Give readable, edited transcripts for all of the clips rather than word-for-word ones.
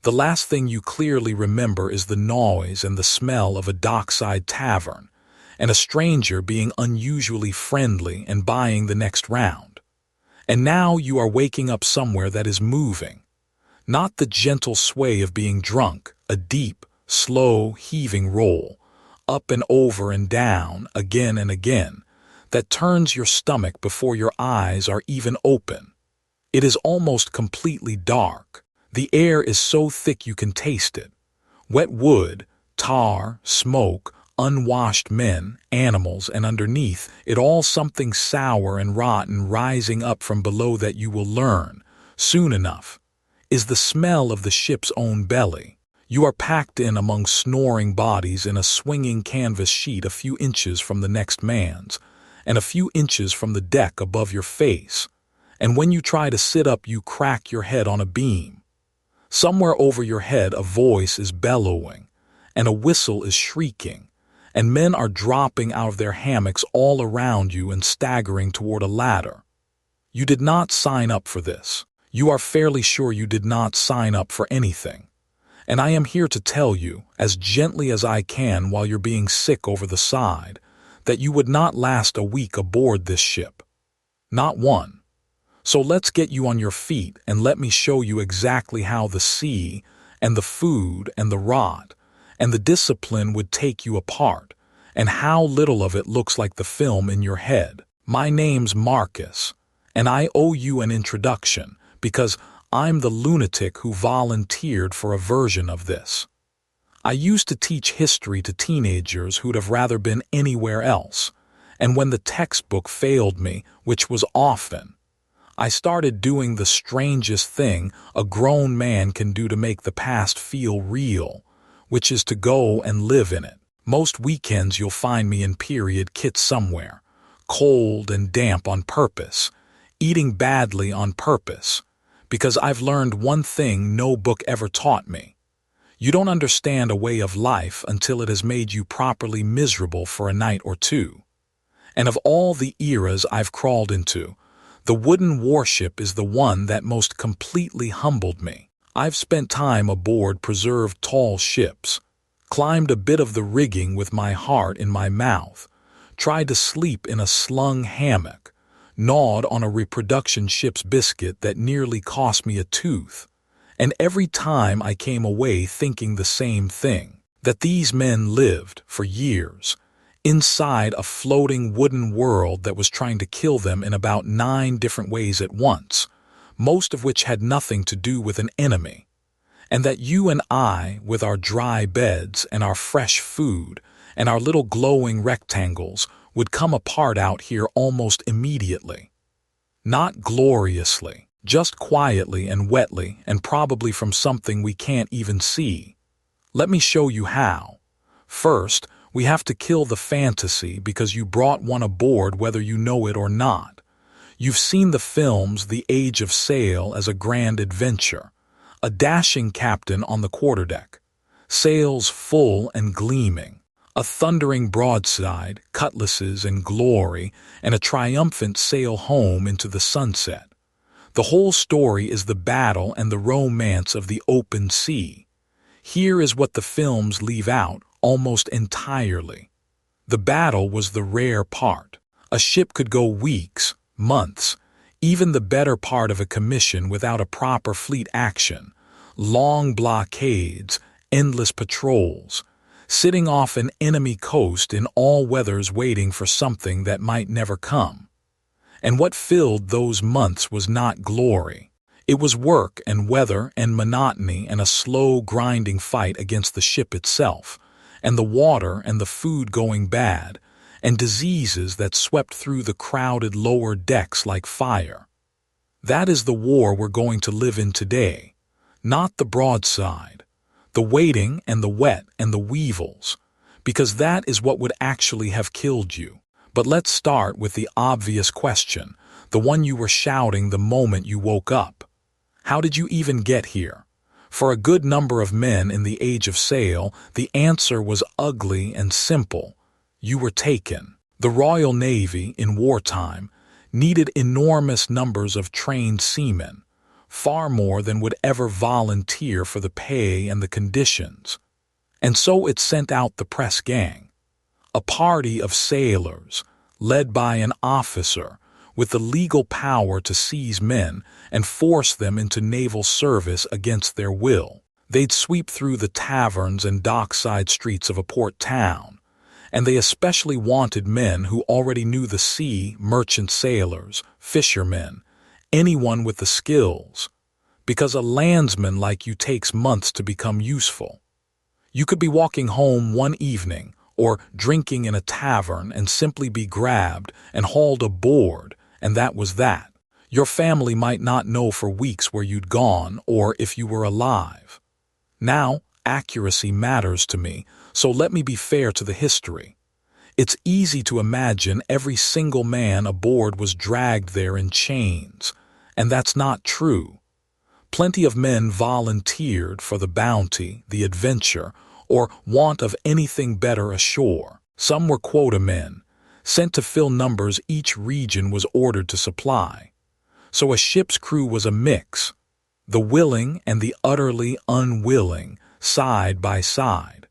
The last thing you clearly remember is the noise and the smell of a dockside tavern, and a stranger being unusually friendly and buying the next round. And now you are waking up somewhere that is moving. Not the gentle sway of being drunk, a deep, slow, heaving roll, up and over and down, again and again, that turns your stomach before your eyes are even open. It is almost completely dark. The air is so thick you can taste it. Wet wood, tar, smoke, unwashed men, animals, and underneath it all something sour and rotten rising up from below that you will learn, soon enough, is the smell of the ship's own belly. You are packed in among snoring bodies in a swinging canvas sheet a few inches from the next man's, and a few inches from the deck above your face, and when you try to sit up you crack your head on a beam. Somewhere over your head a voice is bellowing, and a whistle is shrieking, and men are dropping out of their hammocks all around you and staggering toward a ladder. You did not sign up for this. You are fairly sure you did not sign up for anything. And I am here to tell you, as gently as I can while you're being sick over the side, that you would not last a week aboard this ship. Not one. So let's get you on your feet and let me show you exactly how the sea, and the food, and the rot, and the discipline would take you apart, and how little of it looks like the film in your head. My name's Marcus, and I owe you an introduction, because I'm the lunatic who volunteered for a version of this. I used to teach history to teenagers who'd have rather been anywhere else, and when the textbook failed me, which was often, I started doing the strangest thing a grown man can do to make the past feel real, which is to go and live in it. Most weekends you'll find me in period kit somewhere, cold and damp on purpose, eating badly on purpose, because I've learned one thing no book ever taught me. You don't understand a way of life until it has made you properly miserable for a night or two. And of all the eras I've crawled into, the wooden warship is the one that most completely humbled me. I've spent time aboard preserved tall ships, climbed a bit of the rigging with my heart in my mouth, tried to sleep in a slung hammock, gnawed on a reproduction ship's biscuit that nearly cost me a tooth, and every time I came away thinking the same thing, that these men lived, for years, inside a floating wooden world that was trying to kill them in about 9 different ways at once, most of which had nothing to do with an enemy, and that you and I, with our dry beds and our fresh food and our little glowing rectangles, would come apart out here almost immediately. Not gloriously, just quietly and wetly, and probably from something we can't even see. Let me show you how. First, we have to kill the fantasy because you brought one aboard whether you know it or not. You've seen the films The Age of Sail as a grand adventure, a dashing captain on the quarterdeck, sails full and gleaming, a thundering broadside, cutlasses and glory, and a triumphant sail home into the sunset. The whole story is the battle and the romance of the open sea. Here is what the films leave out almost entirely. The battle was the rare part. A ship could go weeks, months, even the better part of a commission without a proper fleet action, long blockades, endless patrols, sitting off an enemy coast in all weathers waiting for something that might never come. And what filled those months was not glory. It was work and weather and monotony and a slow grinding fight against the ship itself, and the water and the food going bad, and diseases that swept through the crowded lower decks like fire. That is the war we're going to live in today, not the broadside, the waiting and the wet and the weevils, because that is what would actually have killed you. But let's start with the obvious question, the one you were shouting the moment you woke up. How did you even get here? For a good number of men in the Age of Sail, the answer was ugly and simple. You were taken. The Royal Navy, in wartime, needed enormous numbers of trained seamen, far more than would ever volunteer for the pay and the conditions. And so it sent out the press gang, a party of sailors, led by an officer, with the legal power to seize men and force them into naval service against their will. They'd sweep through the taverns and dockside streets of a port town, and they especially wanted men who already knew the sea, merchant sailors, fishermen, anyone with the skills, because a landsman like you takes months to become useful. You could be walking home one evening or drinking in a tavern and simply be grabbed and hauled aboard, and that was that. Your family might not know for weeks where you'd gone or if you were alive. Now, accuracy matters to me, so let me be fair to the history. It's easy to imagine every single man aboard was dragged there in chains, and that's not true. Plenty of men volunteered for the bounty, the adventure, or want of anything better ashore. Some were quota men, sent to fill numbers each region was ordered to supply. So a ship's crew was a mix, the willing and the utterly unwilling, side by side.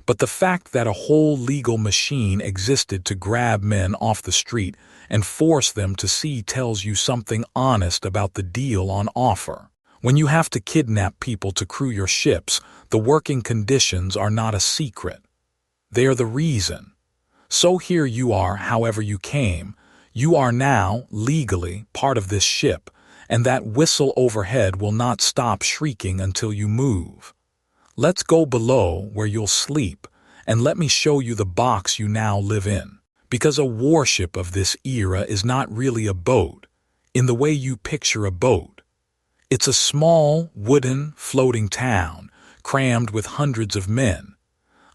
But the fact that a whole legal machine existed to grab men off the street and force them to sea tells you something honest about the deal on offer. When you have to kidnap people to crew your ships, the working conditions are not a secret. They are the reason. So here you are, however you came. You are now, legally, part of this ship, and that whistle overhead will not stop shrieking until you move. Let's go below where you'll sleep, and let me show you the box you now live in. Because a warship of this era is not really a boat, in the way you picture a boat. It's a small, wooden, floating town, crammed with hundreds of men.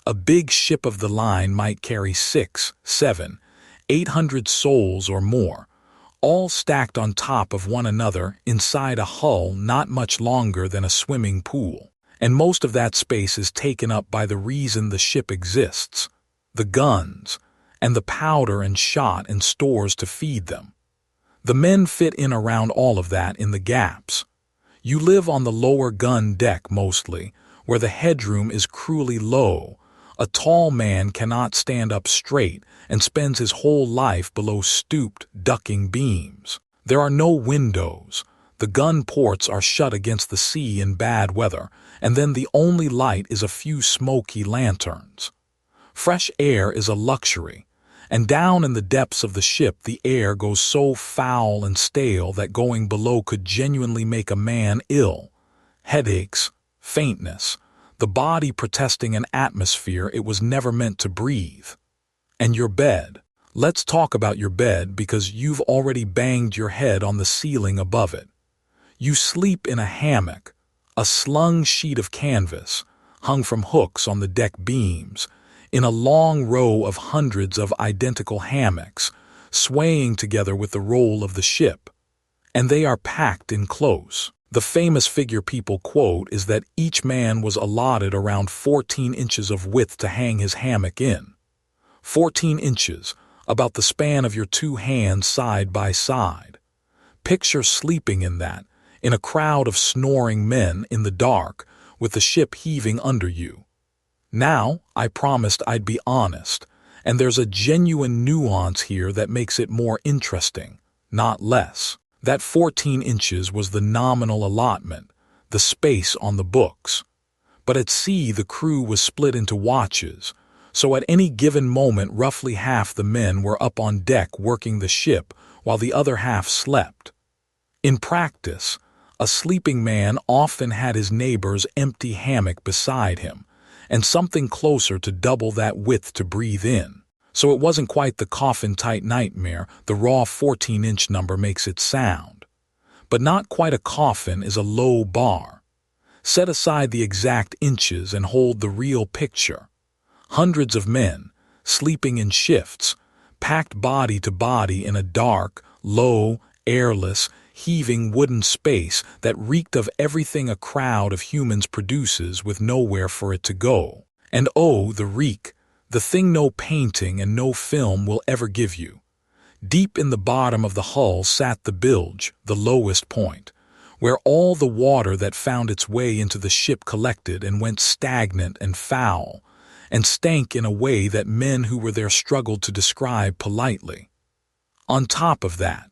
A big ship of the line might carry 6, 7, 800 souls or more, all stacked on top of one another inside a hull not much longer than a swimming pool. And most of that space is taken up by the reason the ship exists, the guns, and the powder and shot and stores to feed them. The men fit in around all of that in the gaps. You live on the lower gun deck mostly, where the headroom is cruelly low. A tall man cannot stand up straight and spends his whole life below stooped, ducking beams. There are no windows. The gun ports are shut against the sea in bad weather, and then the only light is a few smoky lanterns. Fresh air is a luxury, and down in the depths of the ship the air goes so foul and stale that going below could genuinely make a man ill. Headaches, faintness, the body protesting an atmosphere it was never meant to breathe. And your bed. Let's talk about your bed because you've already banged your head on the ceiling above it. You sleep in a hammock, a slung sheet of canvas, hung from hooks on the deck beams, in a long row of hundreds of identical hammocks, swaying together with the roll of the ship. And they are packed in close. The famous figure people quote is that each man was allotted around 14 inches of width to hang his hammock in. 14 inches, about the span of your two hands side by side. Picture sleeping in that, in a crowd of snoring men in the dark, with the ship heaving under you. Now, I promised I'd be honest, and there's a genuine nuance here that makes it more interesting, not less. That 14 inches was the nominal allotment, the space on the books. But at sea the crew was split into watches, so at any given moment roughly half the men were up on deck working the ship while the other half slept. In practice, a sleeping man often had his neighbor's empty hammock beside him, and something closer to double that width to breathe in. So it wasn't quite the coffin-tight nightmare the raw 14-inch number makes it sound. But not quite a coffin is a low bar. Set aside the exact inches and hold the real picture. Hundreds of men, sleeping in shifts, packed body to body in a dark, low, airless, heaving wooden space that reeked of everything a crowd of humans produces with nowhere for it to go. And oh, the reek, the thing no painting and no film will ever give you. Deep in the bottom of the hull sat the bilge, the lowest point, where all the water that found its way into the ship collected and went stagnant and foul, and stank in a way that men who were there struggled to describe politely. On top of that,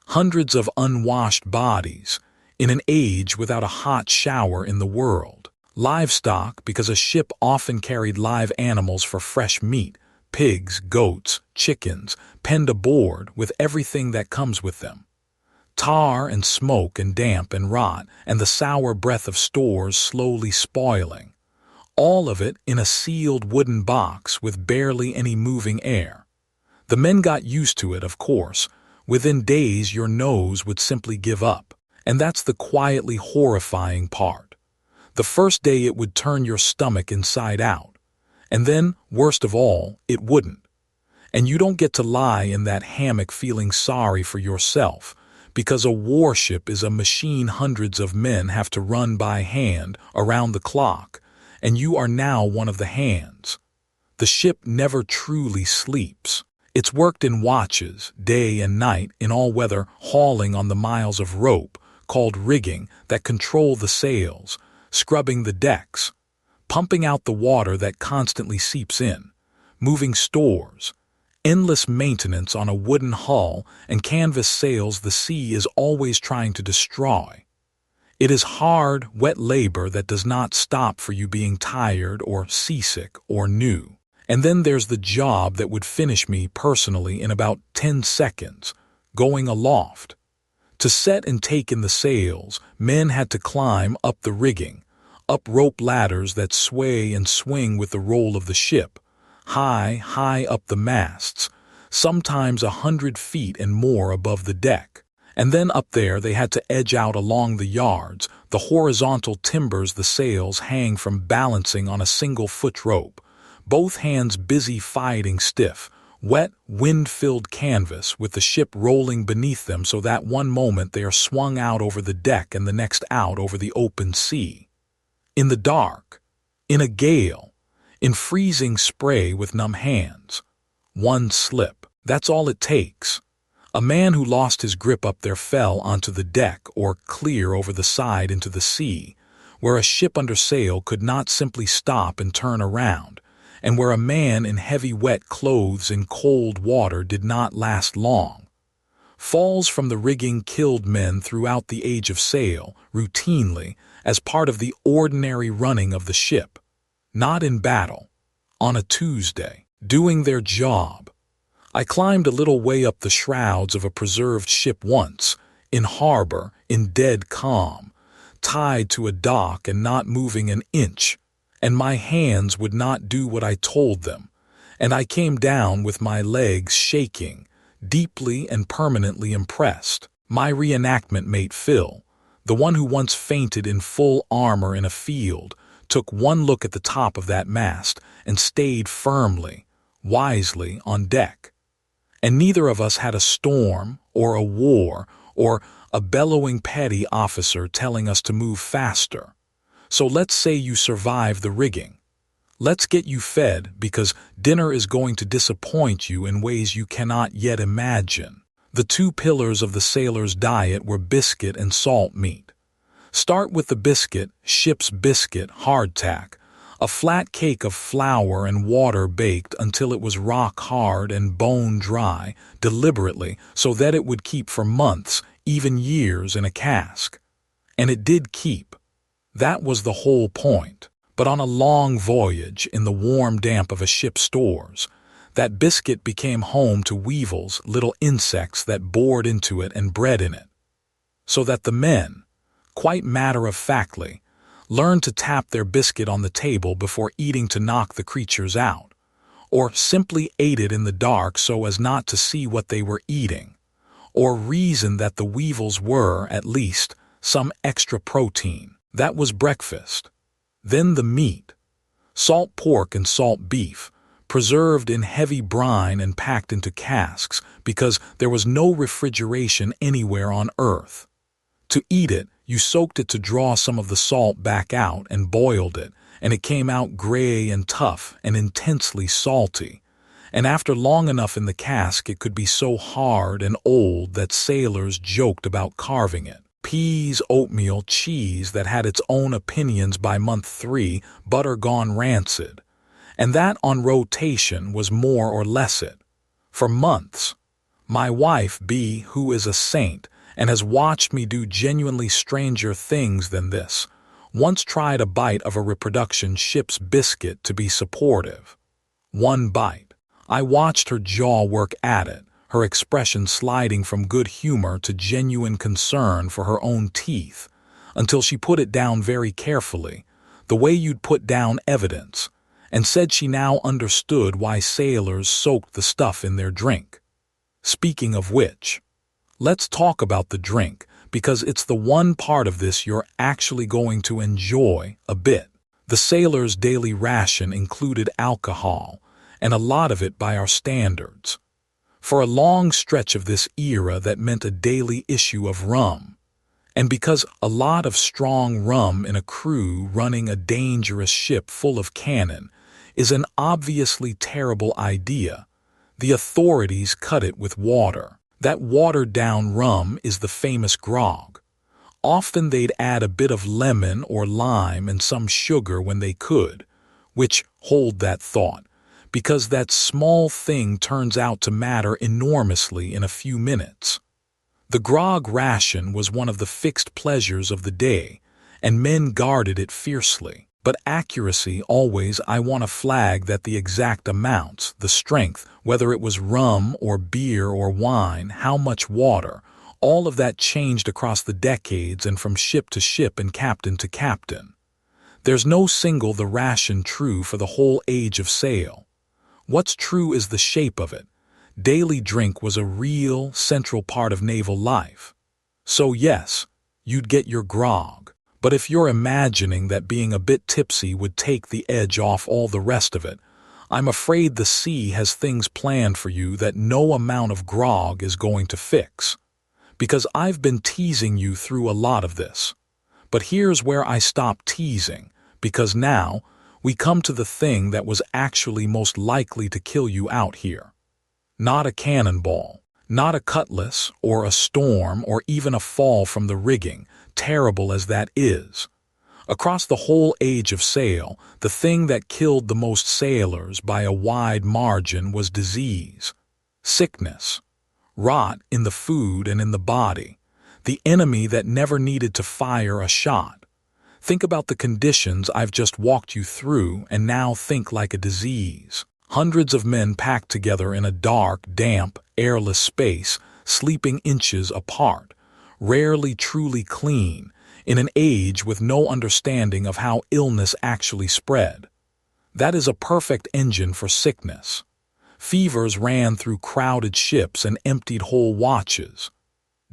hundreds of unwashed bodies, in an age without a hot shower in the world. Livestock, because a ship often carried live animals for fresh meat, pigs, goats, chickens, penned aboard with everything that comes with them. Tar and smoke and damp and rot and the sour breath of stores slowly spoiling. All of it in a sealed wooden box with barely any moving air. The men got used to it, of course. Within days your nose would simply give up. And that's the quietly horrifying part. The first day it would turn your stomach inside out. And then, worst of all, it wouldn't. And you don't get to lie in that hammock feeling sorry for yourself, because a warship is a machine hundreds of men have to run by hand around the clock, and you are now one of the hands. The ship never truly sleeps. It's worked in watches, day and night, in all weather, hauling on the miles of rope, called rigging, that control the sails, scrubbing the decks, pumping out the water that constantly seeps in, moving stores, endless maintenance on a wooden hull and canvas sails the sea is always trying to destroy. It is hard, wet labor that does not stop for you being tired or seasick or new. And then there's the job that would finish me personally in about 10 seconds, going aloft. To set and take in the sails, men had to climb up the rigging, up rope ladders that sway and swing with the roll of the ship, high up the masts, sometimes 100 feet and more above the deck. And then up there they had to edge out along the yards, the horizontal timbers the sails hang from balancing on a single foot rope, both hands busy fighting stiff, wet, wind-filled canvas with the ship rolling beneath them so that one moment they are swung out over the deck and the next out over the open sea. In the dark, in a gale, in freezing spray with numb hands. One slip, that's all it takes. A man who lost his grip up there fell onto the deck or clear over the side into the sea, where a ship under sail could not simply stop and turn around, and where a man in heavy wet clothes in cold water did not last long. Falls from the rigging killed men throughout the age of sail, routinely, as part of the ordinary running of the ship. Not in battle, on a Tuesday, doing their job. I climbed a little way up the shrouds of a preserved ship once, in harbor, in dead calm, tied to a dock and not moving an inch, and my hands would not do what I told them, and I came down with my legs shaking, deeply and permanently impressed. My reenactment mate Phil, the one who once fainted in full armor in a field, took one look at the top of that mast and stayed firmly, wisely on deck. And neither of us had a storm or a war or a bellowing petty officer telling us to move faster. So let's say you survive the rigging. Let's get you fed because dinner is going to disappoint you in ways you cannot yet imagine. The two pillars of the sailor's diet were biscuit and salt meat. Start with the biscuit, ship's biscuit, hardtack, a flat cake of flour and water baked until it was rock hard and bone dry, deliberately, so that it would keep for months, even years in a cask. And it did keep. That was the whole point. But on a long voyage in the warm damp of a ship's stores, that biscuit became home to weevils, little insects that bored into it and bred in it. So that the men, quite matter-of-factly, learned to tap their biscuit on the table before eating to knock the creatures out, or simply ate it in the dark so as not to see what they were eating, or reason that the weevils were, at least, some extra protein. That was breakfast. Then the meat, salt pork and salt beef, preserved in heavy brine and packed into casks because there was no refrigeration anywhere on Earth. To eat it, you soaked it to draw some of the salt back out and boiled it, and it came out gray and tough and intensely salty. And after long enough in the cask, it could be so hard and old that sailors joked about carving it. peas, oatmeal, cheese that had its own opinions by month 3, butter gone rancid. And that on rotation was more or less it. For months, my wife, B, who is a saint and has watched me do genuinely stranger things than this, once tried a bite of a reproduction ship's biscuit to be supportive. One bite. I watched her jaw work at it, her expression sliding from good humor to genuine concern for her own teeth, until she put it down very carefully, the way you'd put down evidence, and said she now understood why sailors soaked the stuff in their drink. Speaking of which, let's talk about the drink, because it's the one part of this you're actually going to enjoy a bit. The sailors' daily ration included alcohol, and a lot of it by our standards. For a long stretch of this era that meant a daily issue of rum. And because a lot of strong rum in a crew running a dangerous ship full of cannon is an obviously terrible idea, the authorities cut it with water. That watered-down rum is the famous grog. Often they'd add a bit of lemon or lime and some sugar when they could, which, hold that thought, because that small thing turns out to matter enormously in a few minutes. The grog ration was one of the fixed pleasures of the day, and men guarded it fiercely. But accuracy always, I want to flag that the exact amounts, the strength, whether it was rum or beer or wine, how much water, all of that changed across the decades and from ship to ship and captain to captain. There's no single the ration true for the whole age of sail. What's true is the shape of it. Daily drink was a real, central part of naval life. So yes, you'd get your grog. But if you're imagining that being a bit tipsy would take the edge off all the rest of it, I'm afraid the sea has things planned for you that no amount of grog is going to fix. Because I've been teasing you through a lot of this. But here's where I stop teasing, because now we come to the thing that was actually most likely to kill you out here. Not a cannonball, not a cutlass or a storm or even a fall from the rigging, terrible as that is. Across the whole age of sail, the thing that killed the most sailors by a wide margin was disease, sickness, rot in the food and in the body, the enemy that never needed to fire a shot. Think about the conditions I've just walked you through and now think like a disease. Hundreds of men packed together in a dark, damp, airless space, sleeping inches apart, rarely truly clean, in an age with no understanding of how illness actually spread. That is a perfect engine for sickness. Fevers ran through crowded ships and emptied whole watches.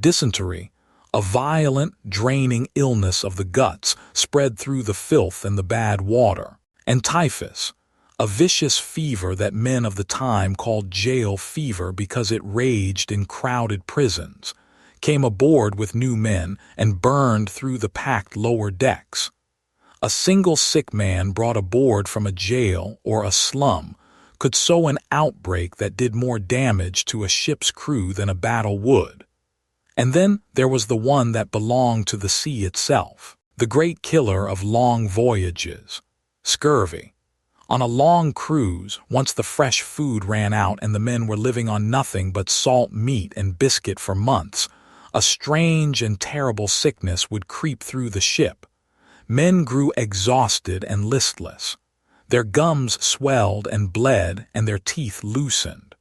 Dysentery, a violent, draining illness of the guts, spread through the filth and the bad water. And typhus, a vicious fever that men of the time called jail fever because it raged in crowded prisons, came aboard with new men and burned through the packed lower decks. A single sick man brought aboard from a jail or a slum could sow an outbreak that did more damage to a ship's crew than a battle would. And then there was the one that belonged to the sea itself, the great killer of long voyages, scurvy. On a long cruise, once the fresh food ran out and the men were living on nothing but salt meat and biscuit for months, a strange and terrible sickness would creep through the ship. Men grew exhausted and listless. Their gums swelled and bled and their teeth loosened.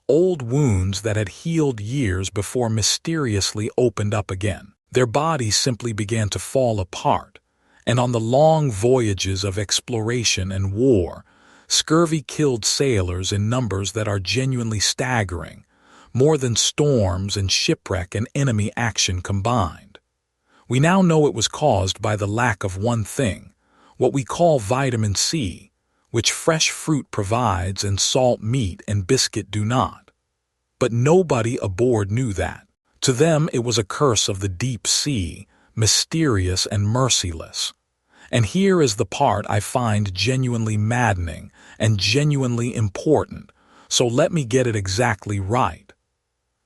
Old wounds that had healed years before mysteriously opened up again. Their bodies simply began to fall apart. And on the long voyages of exploration and war, scurvy killed sailors in numbers that are genuinely staggering, more than storms and shipwreck and enemy action combined. We now know it was caused by the lack of one thing, what we call vitamin C, which fresh fruit provides and salt meat and biscuit do not. But nobody aboard knew that. To them it was a curse of the deep sea, mysterious and merciless. And here is the part I find genuinely maddening and genuinely important, so let me get it exactly right.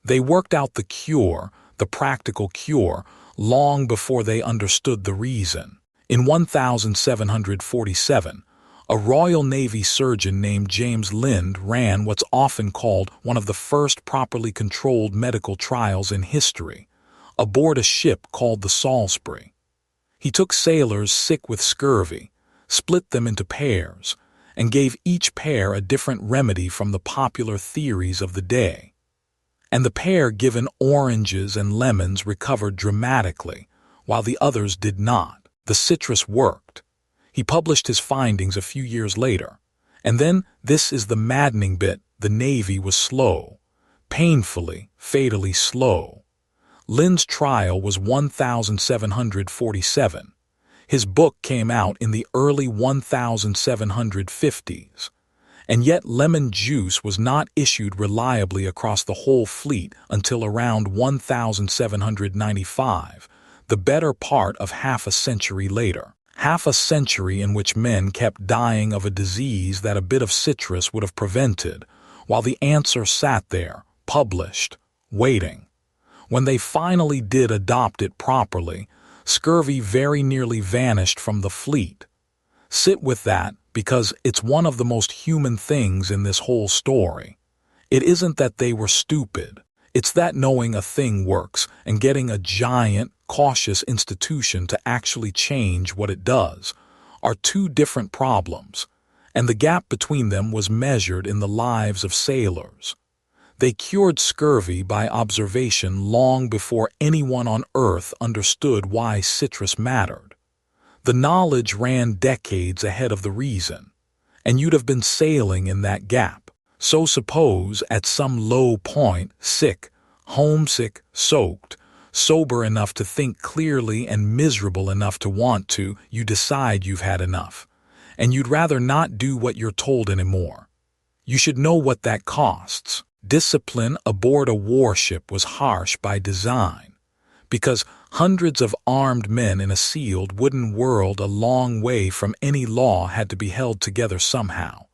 They worked out the cure, the practical cure, long before they understood the reason. In 1747, a Royal Navy surgeon named James Lind ran what's often called one of the first properly controlled medical trials in history, aboard a ship called the Salisbury. He took sailors sick with scurvy, split them into pairs, and gave each pair a different remedy from the popular theories of the day. And the pair given oranges and lemons recovered dramatically, while the others did not. The citrus worked. He published his findings a few years later. And then, this is the maddening bit, the Navy was slow. Painfully, fatally slow. Lind's trial was 1747. His book came out in the early 1750s. And yet lemon juice was not issued reliably across the whole fleet until around 1795, the better part of half a century later. Half a century in which men kept dying of a disease that a bit of citrus would have prevented, while the answer sat there, published, waiting. When they finally did adopt it properly, scurvy very nearly vanished from the fleet. Sit with that, because it's one of the most human things in this whole story. It isn't that they were stupid. It's that knowing a thing works and getting a giant, cautious institution to actually change what it does are two different problems, and the gap between them was measured in the lives of sailors. They cured scurvy by observation long before anyone on Earth understood why citrus mattered. The knowledge ran decades ahead of the reason, and you'd have been sailing in that gap. So suppose, at some low point, sick, homesick, soaked, sober enough to think clearly and miserable enough to want to, you decide you've had enough, and you'd rather not do what you're told anymore. You should know what that costs. Discipline aboard a warship was harsh by design, because hundreds of armed men in a sealed wooden world a long way from any law had to be held together somehow,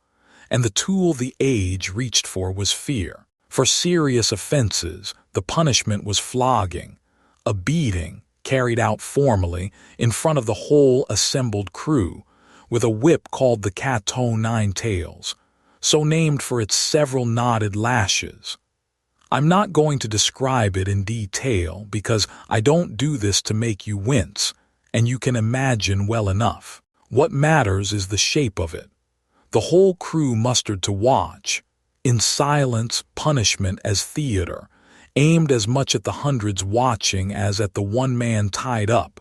and the tool the age reached for was fear. For serious offenses, the punishment was flogging, a beating carried out formally in front of the whole assembled crew, with a whip called the cat-o'-nine-tails, so named for its several knotted lashes. I'm not going to describe it in detail because I don't do this to make you wince, and you can imagine well enough. What matters is the shape of it. The whole crew mustered to watch, in silence, punishment as theater, aimed as much at the hundreds watching as at the one man tied up,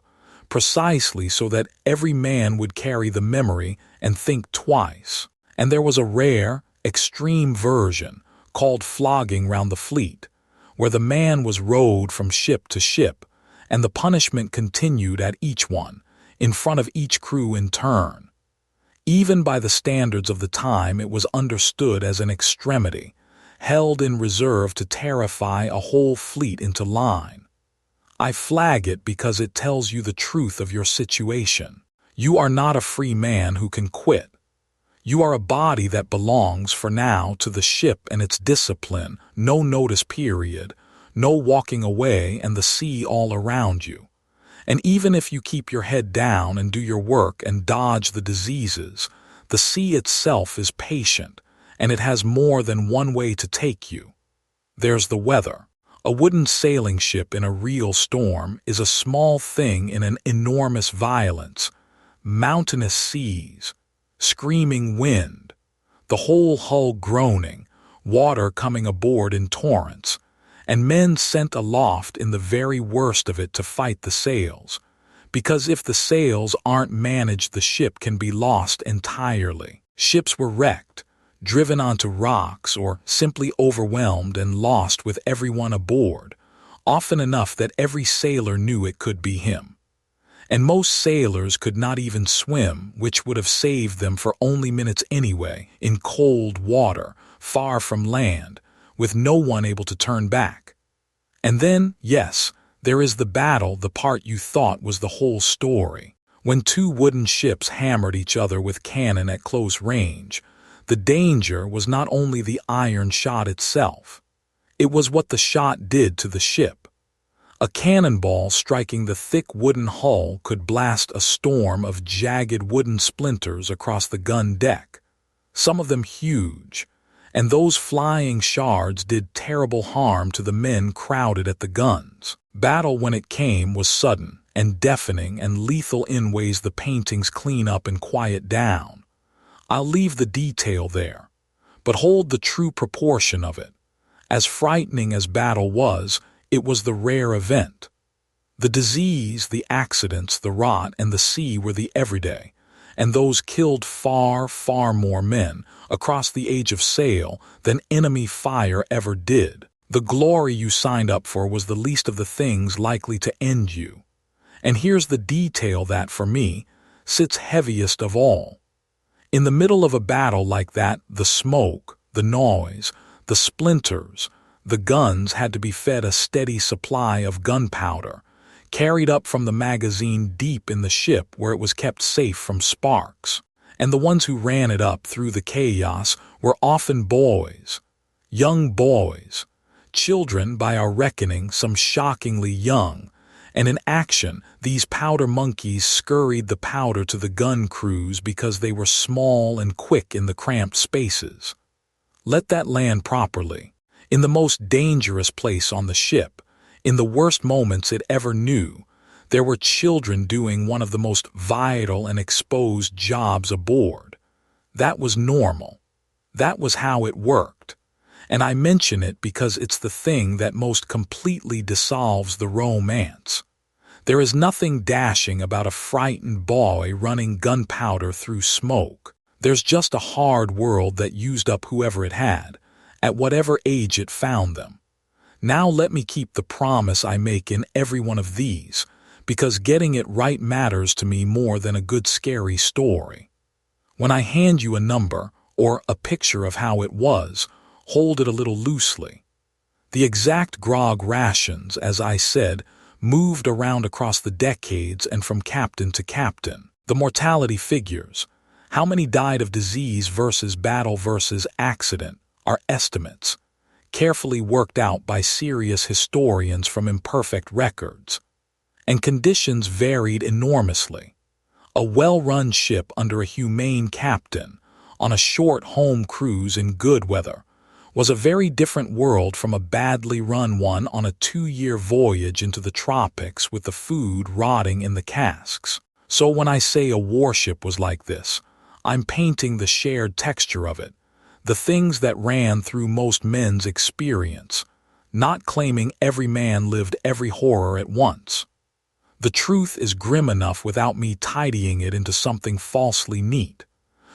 precisely so that every man would carry the memory and think twice. And there was a rare, extreme version, called flogging round the fleet, where the man was rowed from ship to ship, and the punishment continued at each one, in front of each crew in turn. Even by the standards of the time, it was understood as an extremity, held in reserve to terrify a whole fleet into line. I flag it because it tells you the truth of your situation. You are not a free man who can quit. You are a body that belongs, for now, to the ship and its discipline, no notice period, no walking away and the sea all around you. And even if you keep your head down and do your work and dodge the diseases, the sea itself is patient, and it has more than one way to take you. There's the weather. A wooden sailing ship in a real storm is a small thing in an enormous violence. Mountainous seas, screaming wind, the whole hull groaning, water coming aboard in torrents, and men sent aloft in the very worst of it to fight the sails, because if the sails aren't managed the ship can be lost entirely. Ships were wrecked, driven onto rocks, or simply overwhelmed and lost with everyone aboard, often enough that every sailor knew it could be him. And most sailors could not even swim, which would have saved them for only minutes anyway, in cold water, far from land, with no one able to turn back. And then, yes, there is the battle, the part you thought was the whole story. When two wooden ships hammered each other with cannon at close range, the danger was not only the iron shot itself. It was what the shot did to the ship. A cannonball striking the thick wooden hull could blast a storm of jagged wooden splinters across the gun deck, some of them huge, and those flying shards did terrible harm to the men crowded at the guns. Battle, when it came, was sudden and deafening and lethal in ways the paintings clean up and quiet down. I'll leave the detail there, but hold the true proportion of it. As frightening as battle was, it was the rare event. The disease, the accidents, the rot, and the sea were the everyday, and those killed far, far more men across the age of sail than enemy fire ever did. The glory you signed up for was the least of the things likely to end you. And here's the detail that, for me, sits heaviest of all. In the middle of a battle like that, the smoke, the noise, the splinters, the guns had to be fed a steady supply of gunpowder, carried up from the magazine deep in the ship where it was kept safe from sparks. And the ones who ran it up through the chaos were often boys, young boys, children by our reckoning, some shockingly young, and in action these powder monkeys scurried the powder to the gun crews because they were small and quick in the cramped spaces. Let that land properly. In the most dangerous place on the ship, in the worst moments it ever knew, there were children doing one of the most vital and exposed jobs aboard. That was normal. That was how it worked. And I mention it because it's the thing that most completely dissolves the romance. There is nothing dashing about a frightened boy running gunpowder through smoke. There's just a hard world that used up whoever it had, at whatever age it found them. Now let me keep the promise I make in every one of these, because getting it right matters to me more than a good scary story. When I hand you a number, or a picture of how it was, hold it a little loosely. The exact grog rations, as I said, moved around across the decades and from captain to captain. The mortality figures, how many died of disease versus battle versus accident, are estimates, carefully worked out by serious historians from imperfect records. And conditions varied enormously. A well-run ship under a humane captain, on a short home cruise in good weather, was a very different world from a badly run one on a 2-year voyage into the tropics with the food rotting in the casks. So when I say a warship was like this, I'm painting the shared texture of it, the things that ran through most men's experience, not claiming every man lived every horror at once. The truth is grim enough without me tidying it into something falsely neat.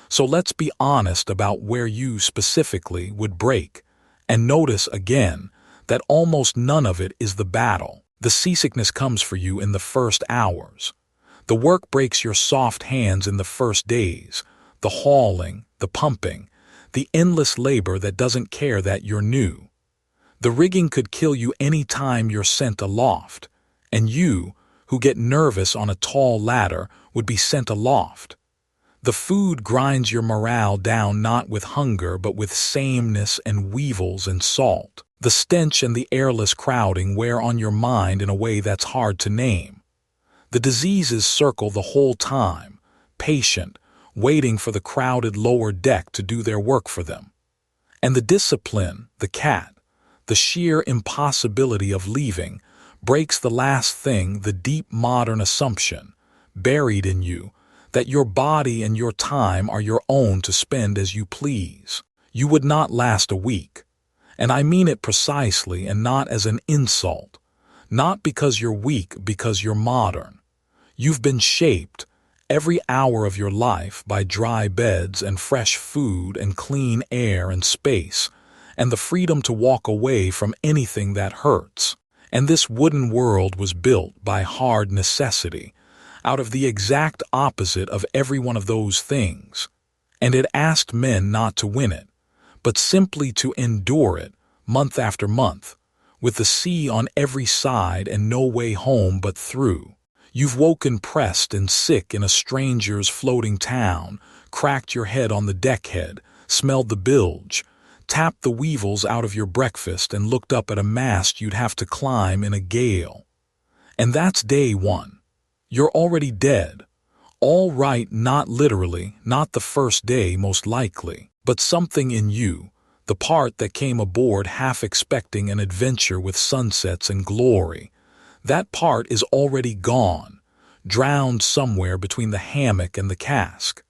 So let's be honest about where you specifically would break, and notice again that almost none of it is the battle. The seasickness comes for you in the first hours. The work breaks your soft hands in the first days, the hauling, the pumping, the endless labor that doesn't care that you're new. The rigging could kill you any time you're sent aloft, and you, who get nervous on a tall ladder, would be sent aloft. The food grinds your morale down not with hunger but with sameness and weevils and salt. The stench and the airless crowding wear on your mind in a way that's hard to name. The diseases circle the whole time, patient, waiting for the crowded lower deck to do their work for them. And the discipline, the cat, the sheer impossibility of leaving, breaks the last thing, the deep modern assumption, buried in you, that your body and your time are your own to spend as you please. You would not last a week. And I mean it precisely and not as an insult. Not because you're weak, because you're modern. You've been shaped, every hour of your life, by dry beds and fresh food and clean air and space, and the freedom to walk away from anything that hurts. And this wooden world was built by hard necessity, out of the exact opposite of every one of those things. And it asked men not to win it, but simply to endure it, month after month, with the sea on every side and no way home but through. You've woken pressed and sick in a stranger's floating town, cracked your head on the deckhead, smelled the bilge, tapped the weevils out of your breakfast and looked up at a mast you'd have to climb in a gale. And that's day one. You're already dead. All right, not literally, not the first day most likely, but something in you, the part that came aboard half expecting an adventure with sunsets and glory, that part is already gone, drowned somewhere between the hammock and the cask.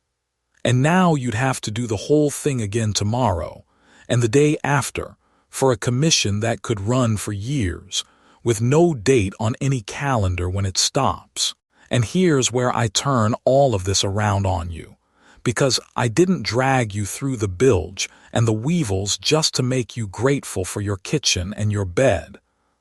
And now you'd have to do the whole thing again tomorrow, and the day after, for a commission that could run for years, with no date on any calendar when it stops. And here's where I turn all of this around on you, because I didn't drag you through the bilge and the weevils just to make you grateful for your kitchen and your bed,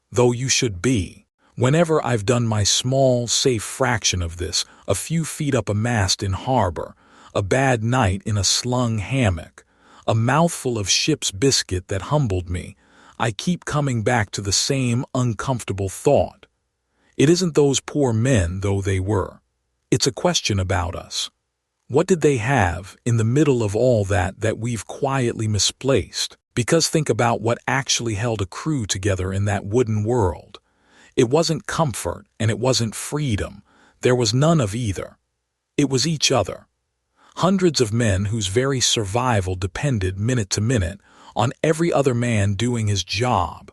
though you should be. Whenever I've done my small, safe fraction of this, a few feet up a mast in harbor, a bad night in a slung hammock, a mouthful of ship's biscuit that humbled me, I keep coming back to the same uncomfortable thought. It isn't those poor men, though they were. It's a question about us. What did they have in the middle of all that we've quietly misplaced? Because think about what actually held a crew together in that wooden world. It wasn't comfort and it wasn't freedom. There was none of either. It was each other. Hundreds of men whose very survival depended minute to minute on every other man doing his job.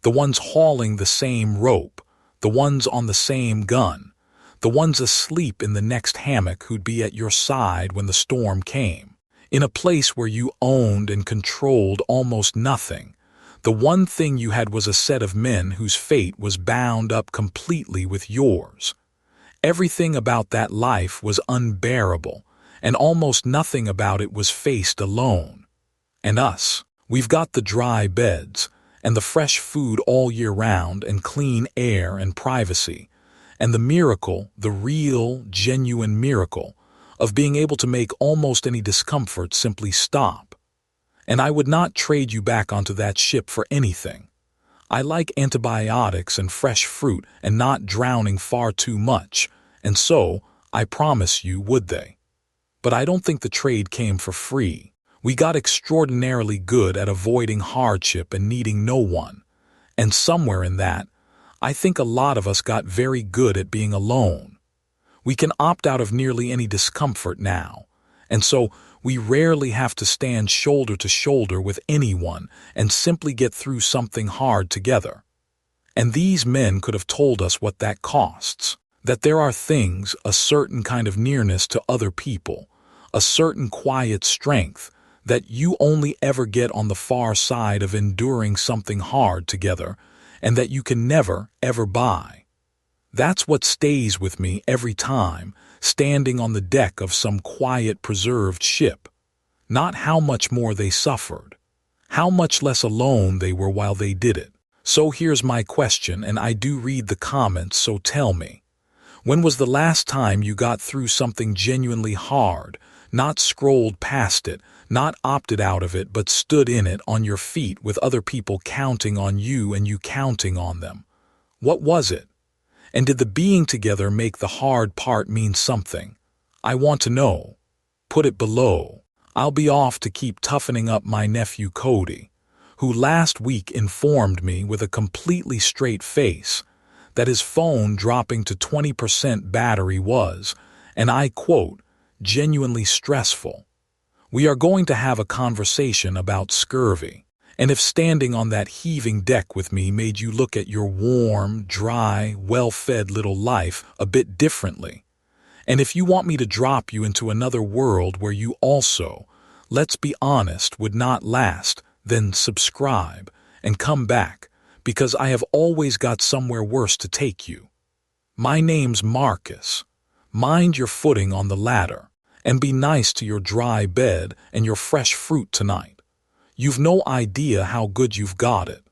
The ones hauling the same rope, the ones on the same gun, the ones asleep in the next hammock who'd be at your side when the storm came. In a place where you owned and controlled almost nothing, the one thing you had was a set of men whose fate was bound up completely with yours. Everything about that life was unbearable, and almost nothing about it was faced alone. And us, we've got the dry beds, and the fresh food all year round, and clean air and privacy, and the miracle, the real, genuine miracle, of being able to make almost any discomfort simply stop. And I would not trade you back onto that ship for anything. I like antibiotics and fresh fruit and not drowning far too much, and so, I promise you, would they. But I don't think the trade came for free. We got extraordinarily good at avoiding hardship and needing no one. And somewhere in that, I think a lot of us got very good at being alone. We can opt out of nearly any discomfort now, and so we rarely have to stand shoulder to shoulder with anyone and simply get through something hard together. And these men could have told us what that costs, that there are things, a certain kind of nearness to other people, a certain quiet strength, that you only ever get on the far side of enduring something hard together, and that you can never, ever buy. That's what stays with me every time, standing on the deck of some quiet, preserved ship. Not how much more they suffered, how much less alone they were while they did it. So here's my question, and I do read the comments, so tell me. When was the last time you got through something genuinely hard, not scrolled past it, not opted out of it, but stood in it on your feet with other people counting on you and you counting on them? What was it? And did the being together make the hard part mean something? I want to know. Put it below. I'll be off to keep toughening up my nephew Cody, who last week informed me with a completely straight face that his phone dropping to 20% battery was, and I quote, genuinely stressful. We are going to have a conversation about scurvy, and if standing on that heaving deck with me made you look at your warm, dry, well-fed little life a bit differently, and if you want me to drop you into another world where you also, let's be honest, would not last, then subscribe and come back, because I have always got somewhere worse to take you. My name's Marcus. Mind your footing on the ladder, and be nice to your dry bed and your fresh fruit tonight. You've no idea how good you've got it.